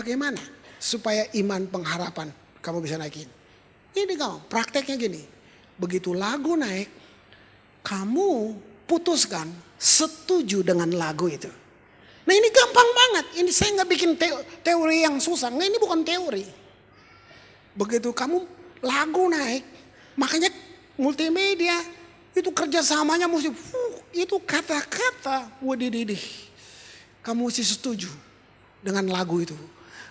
bagaimana supaya iman pengharapan kamu bisa naikin? Ini kamu prakteknya gini. Begitu lagu naik, kamu putuskan setuju dengan lagu itu. Nah ini gampang banget. Ini saya nggak bikin teori yang susah. Nah, ini bukan teori. Begitu kamu lagu naik, makanya multimedia itu kerjasamanya mesti itu kata-kata. Wadididih. Kamu mesti setuju dengan lagu itu.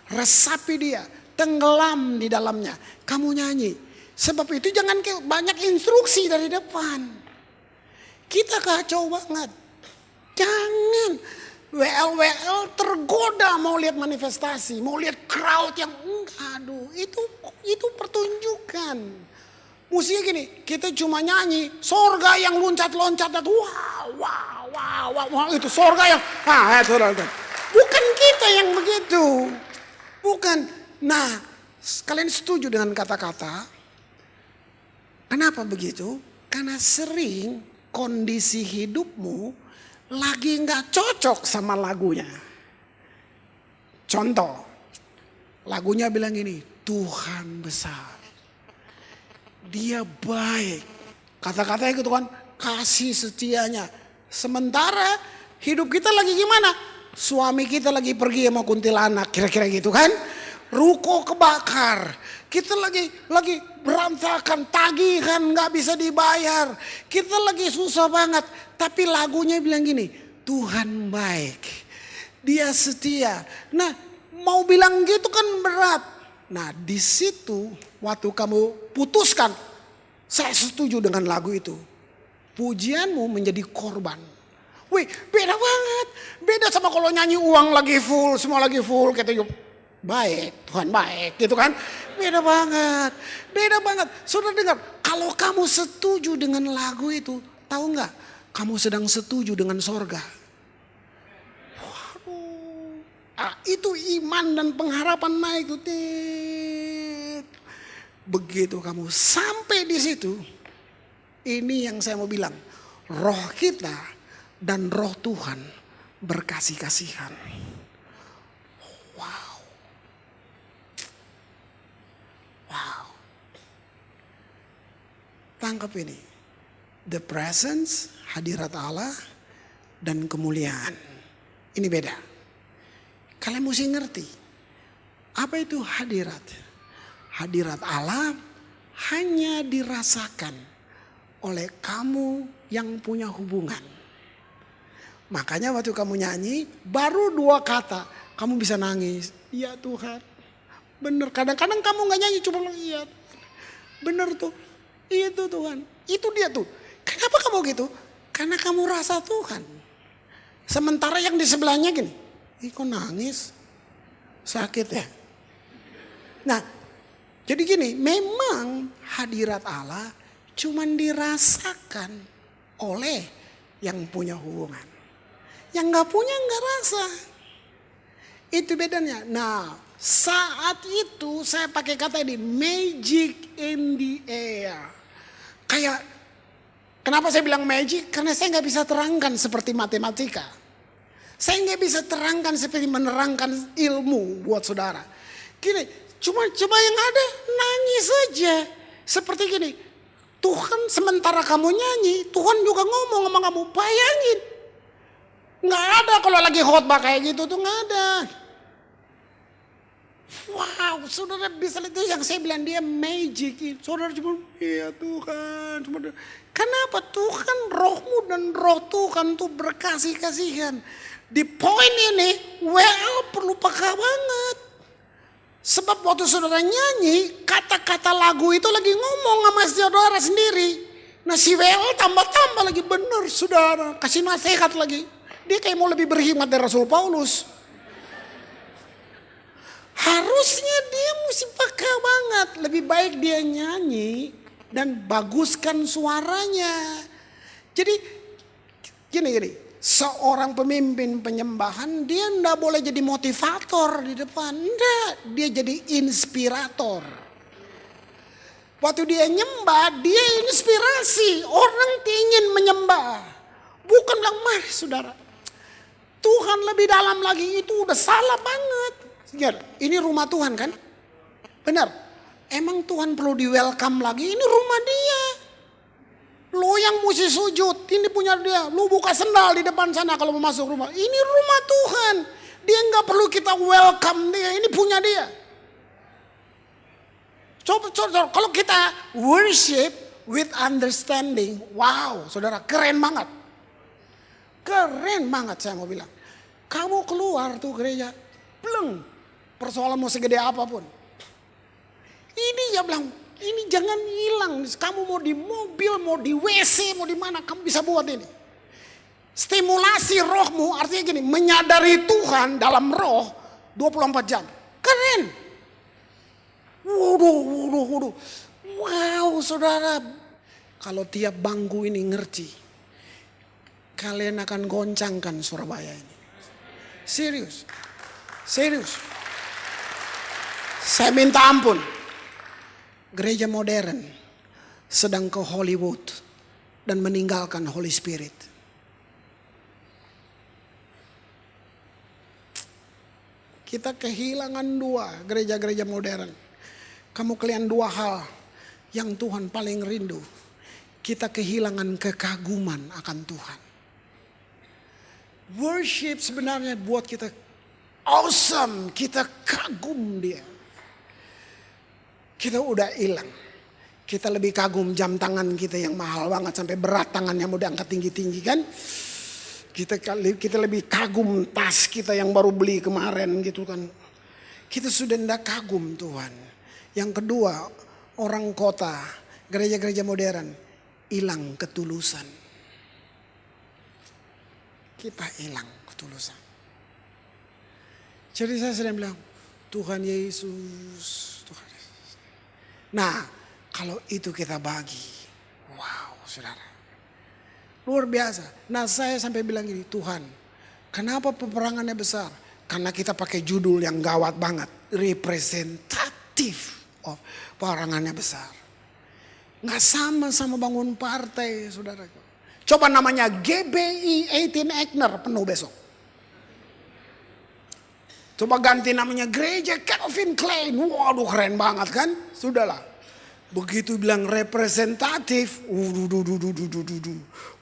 Resapi dia, tenggelam di dalamnya. Kamu nyanyi. Sebab itu jangan banyak instruksi dari depan. Kita kacau banget. Jangan. WL tergoda mau lihat manifestasi, mau lihat crowd yang aduh itu pertunjukan. Musiknya gini, kita cuma nyanyi sorga yang loncat-loncat wow itu sorga yang bukan kita yang begitu. Bukan. Nah, kalian setuju dengan kata-kata? Kenapa begitu? Karena sering kondisi hidupmu lagi nggak cocok sama lagunya. Contoh, lagunya bilang gini, Tuhan besar, Dia baik. Kata-katanya gitu kan, kasih setianya. Sementara hidup kita lagi gimana? Suami kita lagi pergi sama kuntilanak, kira-kira gitu kan? Ruko kebakar, kita lagi berantakan, tagihan nggak bisa dibayar, kita lagi susah banget. Tapi lagunya bilang gini, Tuhan baik, Dia setia. Nah, mau bilang gitu kan berat. Nah, di situ waktu kamu putuskan, saya setuju dengan lagu itu, pujianmu menjadi korban. Wih, beda banget, beda sama kalau nyanyi uang lagi full, semua lagi full, kita yuk. Baik, Tuhan baik gitu kan. Beda banget. Saudara dengar, kalau kamu setuju dengan lagu itu, tahu nggak? Kamu sedang setuju dengan sorga. Waduh, itu iman dan pengharapan naik tuh. Begitu kamu sampai di situ, ini yang saya mau bilang, roh kita dan roh Tuhan berkasih-kasihan. Tangkap ini. The presence, hadirat Allah, dan kemuliaan. Ini beda. Kalian mesti ngerti. Apa itu hadirat? Hadirat Allah hanya dirasakan oleh kamu yang punya hubungan. Makanya waktu kamu nyanyi, baru 2 kata, kamu bisa nangis. Iya Tuhan, bener. Kadang-kadang kamu gak nyanyi, cuma bilang iya. Bener tuh. Itu Tuhan, itu dia tuh. Kenapa kamu gitu? Karena kamu rasa Tuhan. Sementara yang di sebelahnya gini, kok nangis? Sakit ya? Nah, jadi gini, memang hadirat Allah cuman dirasakan oleh yang punya hubungan. Yang gak punya gak rasa. Itu bedanya. Nah, saat itu saya pakai kata ini, magic in the air. Kayak, kenapa saya bilang magic? Karena saya nggak bisa terangkan seperti matematika. Saya nggak bisa terangkan seperti menerangkan ilmu buat saudara. Gini, cuma yang ada nangis saja. Seperti gini, Tuhan sementara kamu nyanyi, Tuhan juga ngomong sama kamu, bayangin. Nggak ada kalau lagi khotbah kayak gitu tuh nggak ada. Wow, saudara bisa lihat itu yang saya bilang dia magic. Saudara cuma, iya Tuhan. Kenapa? Tuhan rohmu dan roh Tuhan tuh berkasih-kasihan. Di poin ini, WL perlu peka banget. Sebab waktu saudara nyanyi, kata-kata lagu itu lagi ngomong sama saudara sendiri. Nah si WL tambah-tambah lagi, bener saudara. Kasih nasihat lagi. Dia kayak mau lebih berhikmat dari Rasul Paulus. Harusnya dia mesti peka banget. Lebih baik dia nyanyi dan baguskan suaranya. Jadi gini. Seorang pemimpin penyembahan dia enggak boleh jadi motivator di depan. Enggak, dia jadi inspirator. Waktu dia nyembah, dia inspirasi. Orang ingin menyembah. Bukan bilang, mari saudara. Tuhan lebih dalam lagi, itu udah salah banget. Ini rumah Tuhan kan? Benar. Emang Tuhan perlu di welcome lagi? Ini rumah dia. Lo yang mesti sujud, ini punya dia. Lo buka sendal di depan sana kalau mau masuk rumah. Ini rumah Tuhan. Dia nggak perlu kita welcome dia, ini punya dia. Coba, kalau kita worship with understanding, wow, saudara, keren banget. Keren banget saya mau bilang. Kamu keluar tuh gereja, pleng, persoalan mau segede apapun. Ini ya bilang, ini jangan hilang. Kamu mau di mobil, mau di WC, mau di mana, kamu bisa buat ini. Stimulasi rohmu artinya gini, menyadari Tuhan dalam roh 24 jam. Keren. Waduh. Wow, saudara. Kalau tiap bangku ini ngerti, kalian akan goncangkan Surabaya ini. Serius. Saya minta ampun. Gereja modern sedang ke Hollywood dan meninggalkan Holy Spirit. Kita kehilangan dua gereja-gereja modern. Kamu kalian dua hal yang Tuhan paling rindu. Kita kehilangan kekaguman akan Tuhan. Worship sebenarnya buat kita awesome. Kita kagum dia. Kita udah hilang. Kita lebih kagum jam tangan kita yang mahal banget. Sampai berat tangannya mau diangkat tinggi-tinggi kan. Kita lebih kagum tas kita yang baru beli kemarin gitu kan. Kita sudah tidak kagum Tuhan. Yang kedua, orang kota, gereja-gereja modern, hilang ketulusan. Kita hilang ketulusan. Jadi saya sedang bilang, Tuhan Yesus. Nah, kalau itu kita bagi, wow saudara. Luar biasa. Nah saya sampai bilang gini, Tuhan kenapa peperangannya besar? Karena kita pakai judul yang gawat banget. Representatif of peperangannya besar. Nggak sama bangun partai saudara. Coba namanya GBI 18 Eckner penuh besok. Coba ganti namanya Gereja Calvin Klein. Waduh keren banget kan. Sudahlah. Begitu bilang representatif.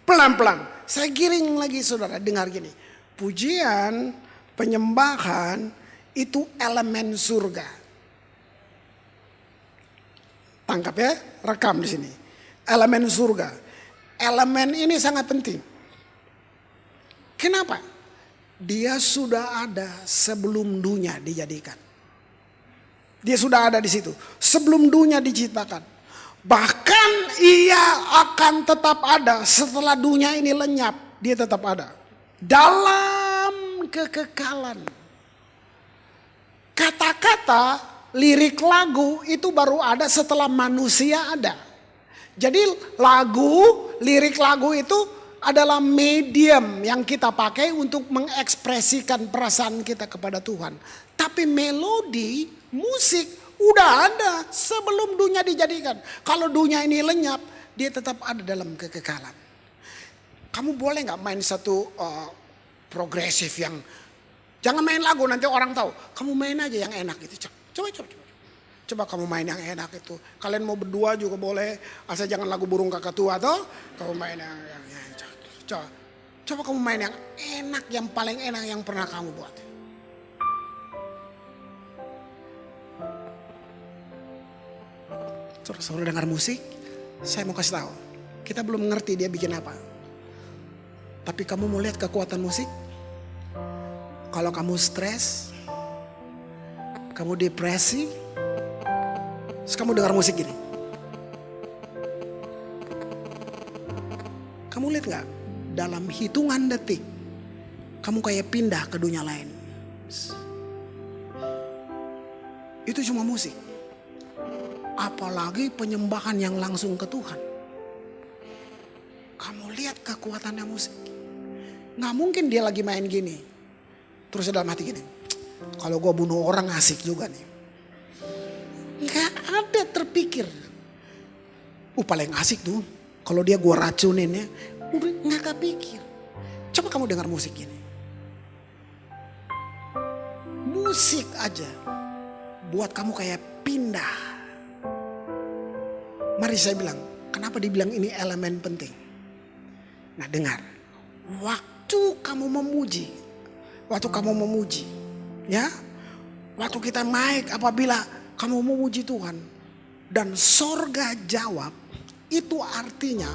Pelan-pelan. Saya giring lagi saudara. Dengar gini. Pujian, penyembahan itu elemen surga. Tangkap ya. Rekam di sini. Elemen surga. Elemen ini sangat penting. Kenapa? Dia sudah ada sebelum dunia dijadikan. Dia sudah ada di situ. Sebelum dunia diciptakan. Bahkan ia akan tetap ada setelah dunia ini lenyap. Dia tetap ada. Dalam kekekalan. Kata-kata lirik lagu itu baru ada setelah manusia ada. Jadi lirik lagu itu adalah medium yang kita pakai untuk mengekspresikan perasaan kita kepada Tuhan. Tapi melodi, musik udah ada sebelum dunia dijadikan. Kalau dunia ini lenyap, dia tetap ada dalam kekekalan. Kamu boleh gak main satu progresif yang, jangan main lagu nanti orang tahu. Kamu main aja yang enak gitu. Coba kamu main yang enak itu. Kalian mau berdua juga boleh. Asal jangan lagu burung kakak tua toh. Kamu main yang coba kamu main yang enak, yang paling enak yang pernah kamu buat. Saudara dengar musik, saya mau kasih tahu. Kita belum ngerti dia bikin apa. Tapi kamu mau lihat kekuatan musik? Kalau kamu stres, kamu depresi, terus kamu dengar musik gini. Kamu lihat gak? Dalam hitungan detik, kamu kayak pindah ke dunia lain. Itu cuma musik. Apalagi penyembahan yang langsung ke Tuhan. Kamu lihat kekuatannya musik. Gak mungkin dia lagi main gini. Terus dalam hati gini. Kalau gue bunuh orang asik juga nih. Gak ada terpikir. Paling asik tuh. Kalau dia gue racunin ya. Udah gak kepikir. Coba kamu dengar musik ini. musik aja buat kamu kayak pindah. Mari saya bilang, kenapa dibilang ini elemen penting? Nah dengar, waktu kamu memuji, ya, waktu kita naik apabila kamu memuji Tuhan dan sorga jawab, itu artinya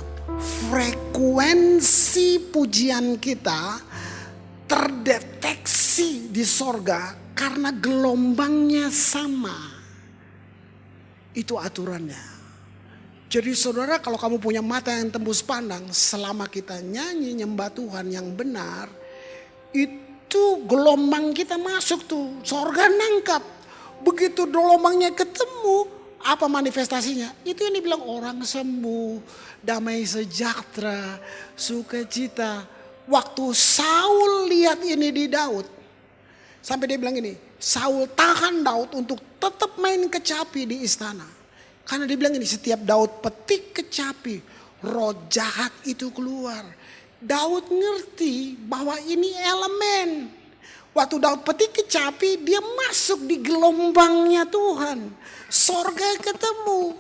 frekuensi pujian kita terdeteksi di sorga karena gelombangnya sama. Itu aturannya. Jadi saudara, kalau kamu punya mata yang tembus pandang, selama kita nyanyi nyembah Tuhan yang benar, itu gelombang kita masuk tuh, sorga nangkap. Begitu gelombangnya ketemu, apa manifestasinya? Itu yang dibilang orang sembuh, damai sejahtera, sukacita. Waktu Saul lihat ini di Daud, sampai dia bilang ini, Saul tahan Daud untuk tetap main kecapi di istana. Karena dia bilang ini, setiap Daud petik kecapi, roh jahat itu keluar. Daud ngerti bahwa ini elemen. Waktu Daud petik kecapi, dia masuk di gelombangnya Tuhan. Sorga ketemu.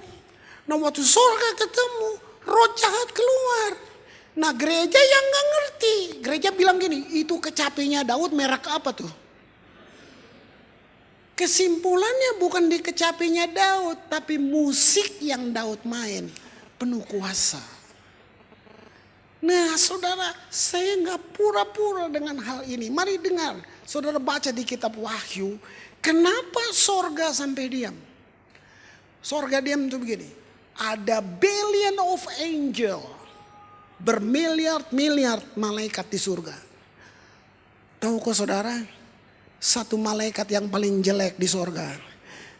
Nah waktu sorga ketemu, roh jahat keluar. Nah gereja yang gak ngerti. Gereja bilang gini, itu kecapinya Daud merek apa tuh? Kesimpulannya bukan di kecapinya Daud, tapi musik yang Daud main penuh kuasa. Nah saudara, saya gak pura-pura dengan hal ini. Mari dengar, saudara baca di kitab Wahyu, kenapa sorga sampai diam? Sorga diam itu begini, ada billion of angel, bermiliar-miliar malaikat di surga. Tahu kok saudara? Satu malaikat yang paling jelek di sorga,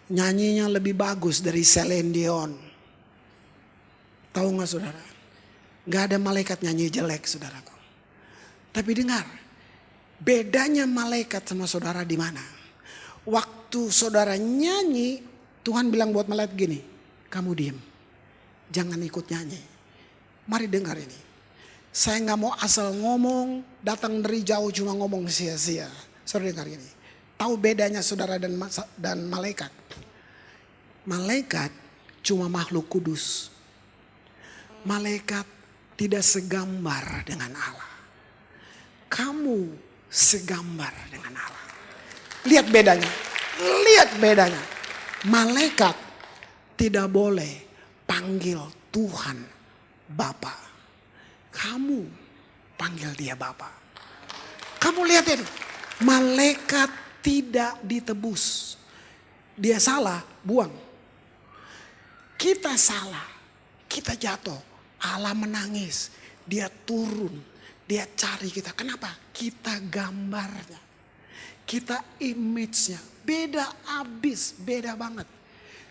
nyanyinya lebih bagus dari Celine Dion. Tahu gak saudara? Gak ada malaikat nyanyi jelek saudaraku. Tapi dengar, bedanya malaikat sama saudara di mana? Waktu saudara nyanyi, Tuhan bilang buat malaikat gini, kamu diem, jangan ikut nyanyi. Mari dengar ini. Saya gak mau asal ngomong, datang dari jauh cuma ngomong sia-sia. Saudara dengar ini. Tahu bedanya saudara dan malaikat? Malaikat cuma makhluk kudus. Malaikat tidak segambar dengan Allah. Kamu segambar dengan Allah. Lihat bedanya. Lihat bedanya. Malaikat tidak boleh panggil Tuhan Bapa. Kamu panggil dia Bapa. Kamu lihat ini. Malaikat tidak ditebus. Dia salah, buang. Kita salah, kita jatuh. Allah menangis, dia turun, dia cari kita. Kenapa? Kita gambarnya, kita image-nya. Beda abis, beda banget.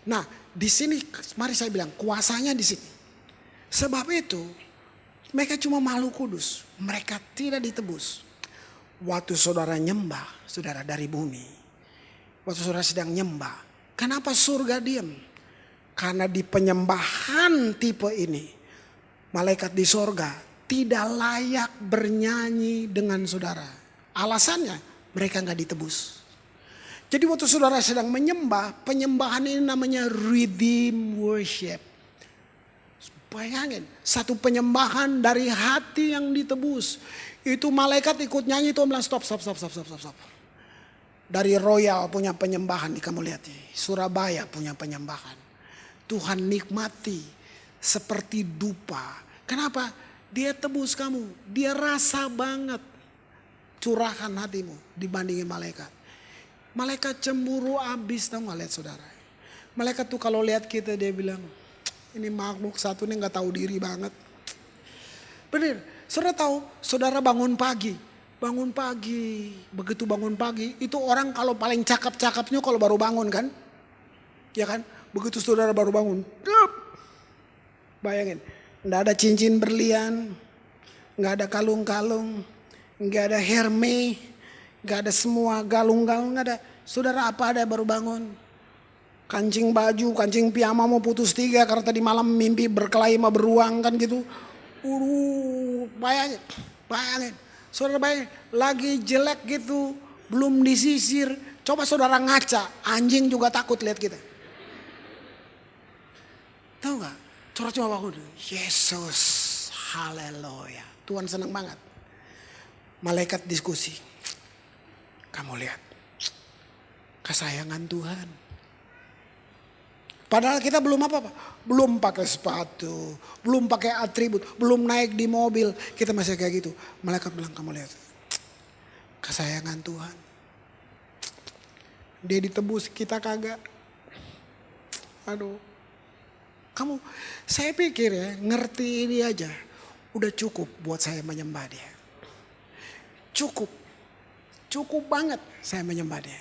Nah, di sini mari saya bilang kuasanya di sini. Sebab itu mereka cuma makhluk kudus, mereka tidak ditebus. Waktu saudara nyembah, saudara dari bumi. Waktu saudara sedang nyembah. Kenapa surga diam? Karena di penyembahan tipe ini, malaikat di sorga tidak layak bernyanyi dengan saudara. Alasannya mereka gak ditebus. Jadi waktu saudara sedang menyembah, penyembahan ini namanya rhythm worship. Bayangin, satu penyembahan dari hati yang ditebus. Itu malaikat ikut nyanyi, Tuhan bilang stop. Dari Royal punya penyembahan, kamu lihat nih. Surabaya punya penyembahan. Tuhan nikmati seperti dupa. Kenapa? Dia tebus kamu. Dia rasa banget curahkan hatimu dibandingin malaikat. Malaikat cemburu abis, tahu gak lihat saudara. Malaikat tuh kalau lihat kita dia bilang, ini makhluk satu ini gak tahu diri banget. Bener. Saudara tahu, saudara bangun pagi, begitu bangun pagi, itu orang kalau paling cakep-cakepnya kalau baru bangun kan, ya kan, begitu saudara baru bangun, bayangin, nggak ada cincin berlian, nggak ada kalung-kalung, nggak ada Hermes, nggak ada semua galung-galung, nggak ada, saudara apa ada baru bangun, kancing baju, kancing piyama mau putus 3 karena tadi malam mimpi berkelahi sama beruang kan gitu. Bayangin. Saudara bayangin, lagi jelek gitu, belum disisir, Coba saudara ngaca, anjing juga takut lihat kita. Tahu gak? Saudara cuma bangun, Yesus, haleluya. Tuhan senang banget. Malaikat diskusi. Kamu lihat, kesayangan Tuhan. Padahal kita belum apa-apa. Belum pakai sepatu, belum pakai atribut, belum naik di mobil. Kita masih kayak gitu. Malaikat bilang, kamu lihat, kesayangan Tuhan. Dia ditebus, kita kagak. Aduh. Saya pikir ya, ngerti ini aja. Udah cukup buat saya menyembah dia. Cukup. Cukup banget saya menyembah dia.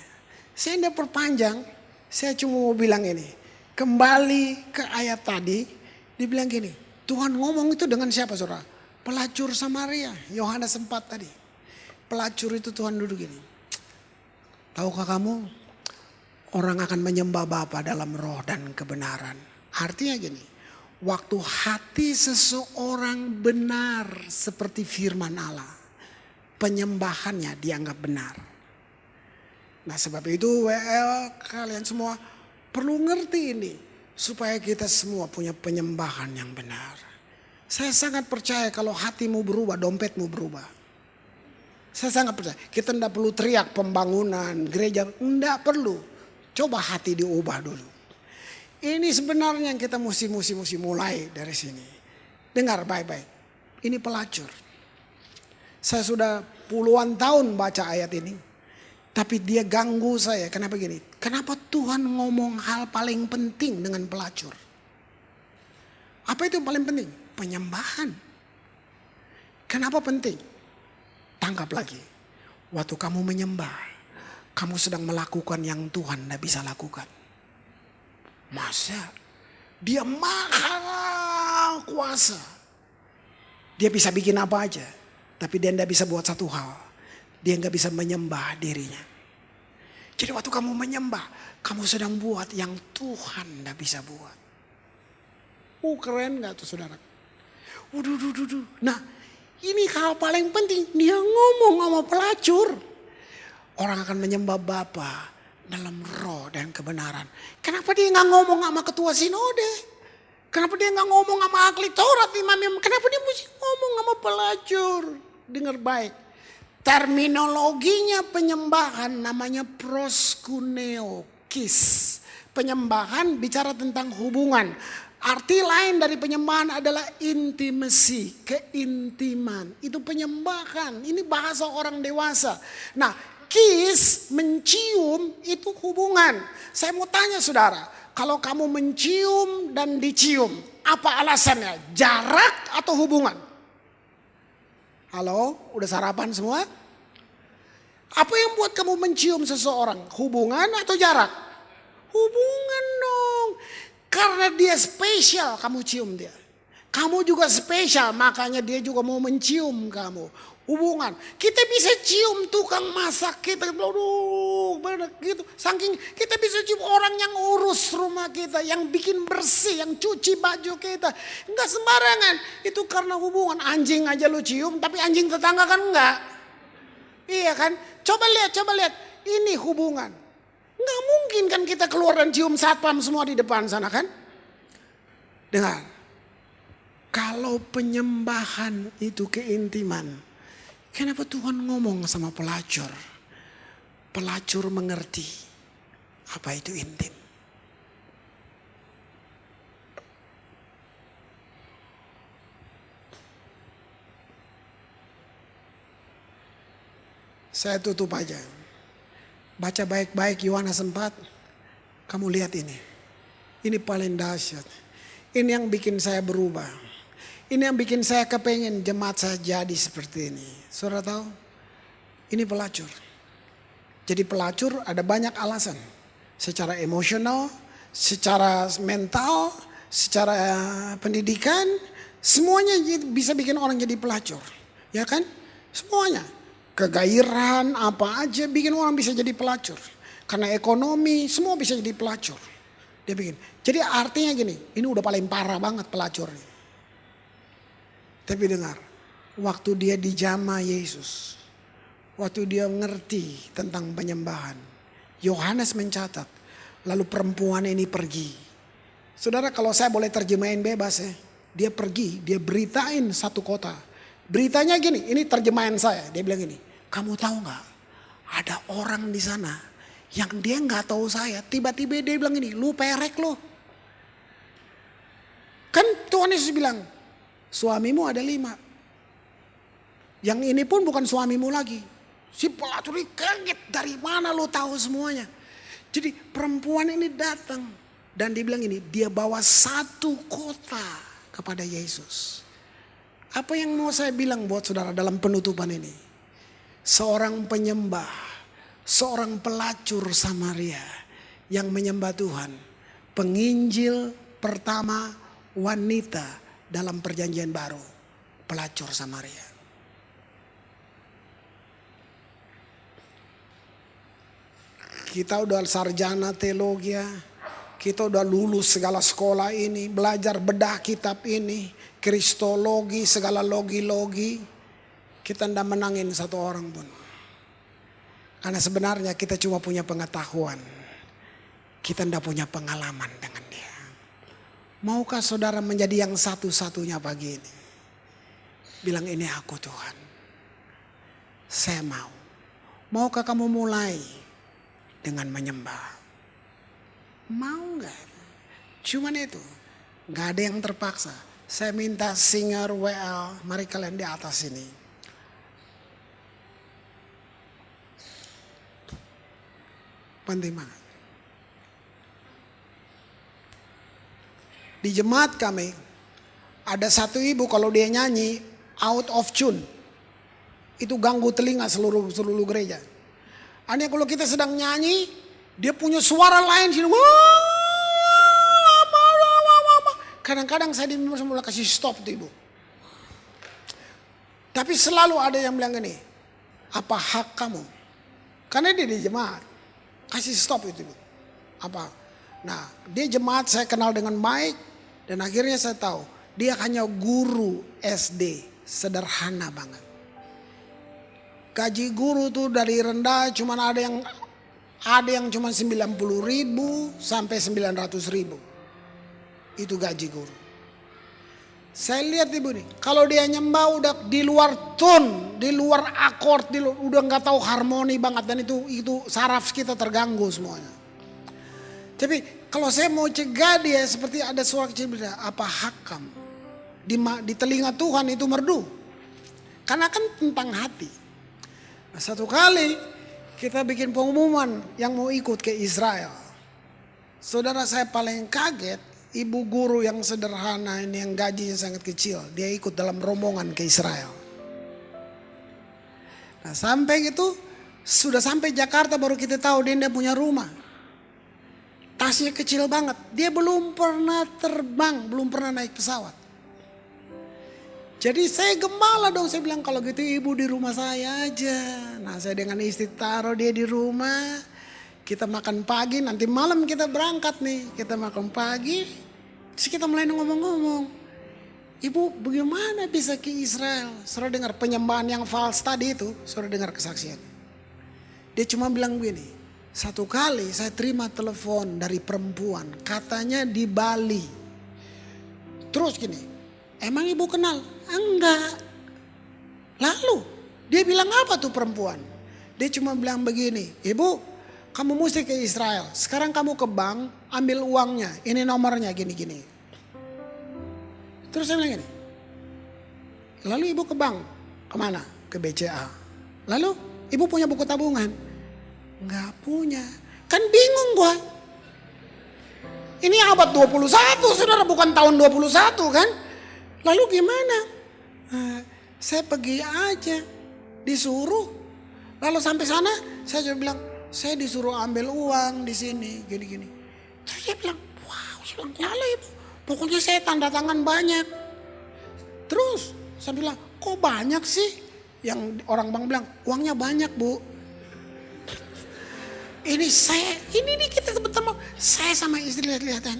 Saya tidak perpanjang, saya cuma mau bilang ini. Kembali ke ayat tadi, dibilang gini. Tuhan ngomong itu dengan siapa saudara? Pelacur Samaria, Yohanes 4 tadi. Pelacur itu Tuhan duduk gini. Tahukah kamu? Orang akan menyembah Bapa dalam roh dan kebenaran. Artinya gini, waktu hati seseorang benar seperti firman Allah, penyembahannya dianggap benar. Nah sebab itu WL kalian semua perlu ngerti ini, supaya kita semua punya penyembahan yang benar. Saya sangat percaya kalau hatimu berubah, dompetmu berubah. Saya sangat percaya, kita tidak perlu teriak pembangunan gereja, tidak perlu. Coba hati diubah dulu. Ini sebenarnya yang kita mesti mulai dari sini. Dengar baik-baik. Ini pelacur. Saya sudah puluhan tahun baca ayat ini. Tapi dia ganggu saya. Kenapa gini? Kenapa Tuhan ngomong hal paling penting dengan pelacur? Apa itu yang paling penting? Penyembahan. Kenapa penting? Tangkap lagi. Waktu kamu menyembah, kamu sedang melakukan yang Tuhan tidak bisa lakukan. Masa? Dia maha kuasa. Dia bisa bikin apa aja. Tapi dia tidak bisa buat satu hal. Dia nggak bisa menyembah dirinya. Jadi waktu kamu menyembah, kamu sedang buat yang Tuhan tidak bisa buat. Keren gak tuh saudara? Nah ini hal paling penting. Dia ngomong sama pelacur. Orang akan menyembah Bapa dalam roh dan kebenaran. Kenapa dia nggak ngomong sama ketua sinode? Kenapa dia nggak ngomong sama ahli Taurat, imam? Kenapa dia mesti ngomong sama pelacur? Dengar baik. Terminologinya penyembahan namanya proskuneokis. Penyembahan bicara tentang hubungan. Arti lain dari penyembahan adalah intimacy, keintiman. Itu penyembahan. Ini bahasa orang dewasa. Nah, kiss, mencium itu hubungan. Saya mau tanya saudara, kalau kamu mencium dan dicium, apa alasannya? Jarak atau hubungan? Halo, udah sarapan semua? Apa yang buat kamu mencium seseorang? Hubungan atau jarak? Hubungan dong. Karena dia spesial, kamu cium dia. Kamu juga spesial, makanya dia juga mau mencium kamu. Hubungan. Kita bisa cium tukang masak kita. Aduh, gitu. Saking kita bisa cium orang yang urus rumah kita. Yang bikin bersih, yang cuci baju kita. Enggak sembarangan. Itu karena hubungan. Anjing aja lu cium, tapi anjing tetangga kan enggak. Iya kan? Coba lihat. Ini hubungan. Enggak mungkin kan kita keluar dan cium satpam semua di depan sana kan? Dengar. Kalau penyembahan itu keintiman, kenapa Tuhan ngomong sama pelacur? Pelacur mengerti apa itu intim. Saya tutup aja. Baca baik-baik Yohanes 4. Kamu lihat ini. Ini paling dahsyat. Ini yang bikin saya berubah. Ini yang bikin saya kepengen jemaat saya jadi seperti ini. Saudara tahu? Ini pelacur. Jadi pelacur ada banyak alasan. Secara emosional, secara mental, secara pendidikan. Semuanya bisa bikin orang jadi pelacur. Ya kan? Semuanya. Kegairahan apa aja bikin orang bisa jadi pelacur. Karena ekonomi semua bisa jadi pelacur. Dia bikin. Jadi artinya gini, ini udah paling parah banget pelacur nih. Tapi dengar, waktu dia dijamah Yesus, waktu dia ngerti tentang penyembahan, Yohanes mencatat. Lalu perempuan ini pergi. Saudara, kalau saya boleh terjemahin bebas ya. Dia pergi, dia beritain satu kota. Beritanya gini, ini terjemahan saya. Dia bilang gini, kamu tahu nggak? Ada orang di sana yang dia nggak tahu saya. Tiba-tiba dia bilang gini, lu perek lu. Kan Tuhan Yesus bilang, suamimu ada 5. Yang ini pun bukan suamimu lagi. Si pelacur ini kaget, dari mana lu tahu semuanya? Jadi perempuan ini datang dan dia bilang ini, dia bawa satu kota kepada Yesus. Apa yang mau saya bilang buat saudara dalam penutupan ini? Seorang penyembah, seorang pelacur Samaria yang menyembah Tuhan. Penginjil pertama wanita dalam perjanjian baru, pelacur Samaria. Kita udah sarjana teologi, kita udah lulus segala sekolah ini, belajar bedah kitab ini, kristologi, segala logi-logi. Kita tidak menangin satu orang pun. Karena sebenarnya kita cuma punya pengetahuan. Kita tidak punya pengalaman dengan dia. Maukah saudara menjadi yang satu-satunya pagi ini? Bilang, ini aku Tuhan. Saya mau. Maukah kamu mulai dengan menyembah? Mau gak? Cuman itu. Gak ada yang terpaksa. Saya minta singer WL, mari kalian di atas ini. Penting banget. Di jemaat kami, ada satu ibu kalau dia nyanyi out of tune, itu ganggu telinga seluruh gereja. Hanya kalau kita sedang nyanyi, dia punya suara lain sini. Kadang-kadang saya mulai kasih stop tuh ibu. Tapi selalu ada yang bilang gini, apa hak kamu? Karena dia di jemaat, kasih stop itu ibu. Apa? Nah, dia jemaat saya kenal dengan baik dan akhirnya saya tahu dia hanya guru SD, sederhana banget. Gaji guru tuh dari rendah cuman ada yang cuma 90.000 sampai 900.000. Itu gaji guru. Saya lihat ibu nih, kalau dia nyembah udah di luar tone, di luar akord, udah nggak tahu harmoni banget dan itu saraf kita terganggu semuanya. Tapi kalau saya mau cegah dia seperti ada suara kecil bilang, apa hak kamu? Di telinga Tuhan itu merdu. Karena kan tentang hati. Nah, satu kali kita bikin pengumuman yang mau ikut ke Israel. Saudara, saya paling kaget, ibu guru yang sederhana ini yang gajinya sangat kecil, dia ikut dalam rombongan ke Israel. Nah, sampai gitu, sudah sampai Jakarta baru kita tahu dia tidak punya rumah. Tasnya kecil banget, dia belum pernah terbang, belum pernah naik pesawat. Jadi saya gembala dong, saya bilang kalau gitu ibu di rumah saya aja. Nah, saya dengan istri taruh dia di rumah. Kita makan pagi, nanti malam kita berangkat nih. Kita makan pagi, terus kita mulai ngomong-ngomong. Ibu bagaimana bisa ke Israel? Saudara dengar penyembahan yang false tadi itu, saudara dengar kesaksian. Dia cuma bilang begini, satu kali saya terima telepon dari perempuan, katanya di Bali. Terus gini, emang ibu kenal? Enggak. Lalu dia bilang apa tuh perempuan? Dia cuma bilang begini, ibu kamu mesti ke Israel. Sekarang kamu ke bank ambil uangnya. Ini nomornya gini-gini. Terus saya bilang gini. Lalu ibu ke bank. Kemana? Ke BCA. Lalu ibu punya buku tabungan? Enggak punya. Kan bingung gua. Ini abad 21 saudara, bukan tahun 21 kan. Lalu gimana? Saya pergi aja, disuruh. Lalu sampai sana, saya juga bilang, saya disuruh ambil uang di sini, gini-gini. Terus dia bilang, wow, saya bilang, lalu ibu, pokoknya saya tanda tangan banyak. Terus saya bilang, kok banyak sih? Yang orang bank bilang, uangnya banyak bu. Ini kita teman-teman, saya sama istri lihat-lihatan,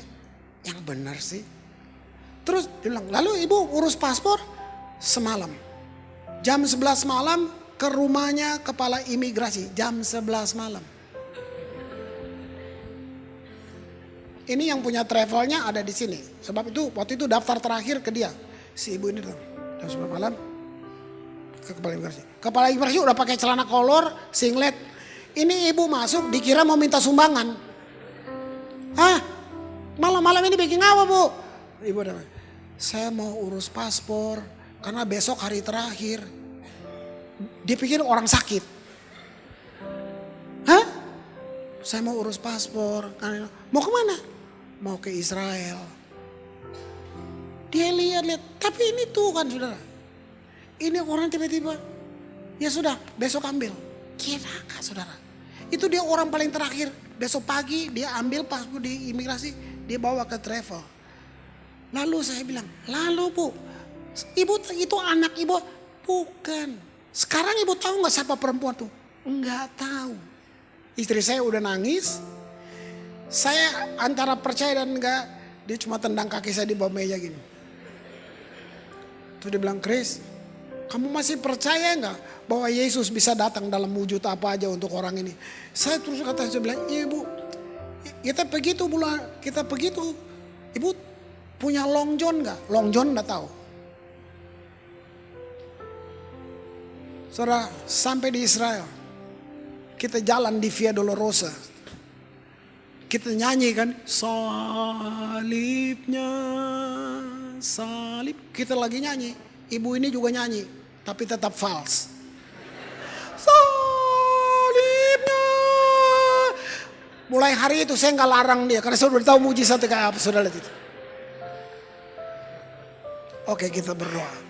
yang benar sih. Terus dia bilang, lalu ibu urus paspor semalam. Jam 11 malam ke rumahnya kepala imigrasi. Jam 11 malam. Ini yang punya travelnya ada di sini. Sebab itu waktu itu daftar terakhir ke dia. Si ibu ini jam 9 malam ke kepala imigrasi. Kepala imigrasi udah pakai celana kolor, singlet. Ini ibu masuk dikira mau minta sumbangan. Hah? Malam-malam ini bikin apa bu? Ibu udah, saya mau urus paspor karena besok hari terakhir. Dia pikir orang sakit. Hah? Saya mau urus paspor. Mau kemana? Mau ke Israel. Dia lihat-lihat. Tapi ini tuh kan saudara. Ini orang tiba-tiba. Ya sudah besok ambil. Kira gak saudara. Itu dia orang paling terakhir. Besok pagi dia ambil paspor di imigrasi. Dia bawa ke travel. Lalu saya bilang. Lalu bu. Ibu itu anak ibu. Bukan. Sekarang ibu tahu gak siapa perempuan tuh? Enggak tahu. Istri saya udah nangis. Saya antara percaya dan enggak. Dia cuma tendang kaki saya di bawah meja gini. Terus dia bilang, Chris, kamu masih percaya enggak bahwa Yesus bisa datang dalam wujud apa aja untuk orang ini? Saya terus kata, saya bilang, ibu, kita begitu. Ibu punya Long John enggak? Long John enggak tahu. Saudara, sampai di Israel. Kita jalan di Via Dolorosa. Kita nyanyi kan. Salibnya, salib. Kita lagi nyanyi. Ibu ini juga nyanyi. Tapi tetap fals. Salibnya. Mulai hari itu saya gak larang dia. Karena saya udah tahu mujizatnya kayak apa. Saudara lihat itu. Oke, kita berdoa.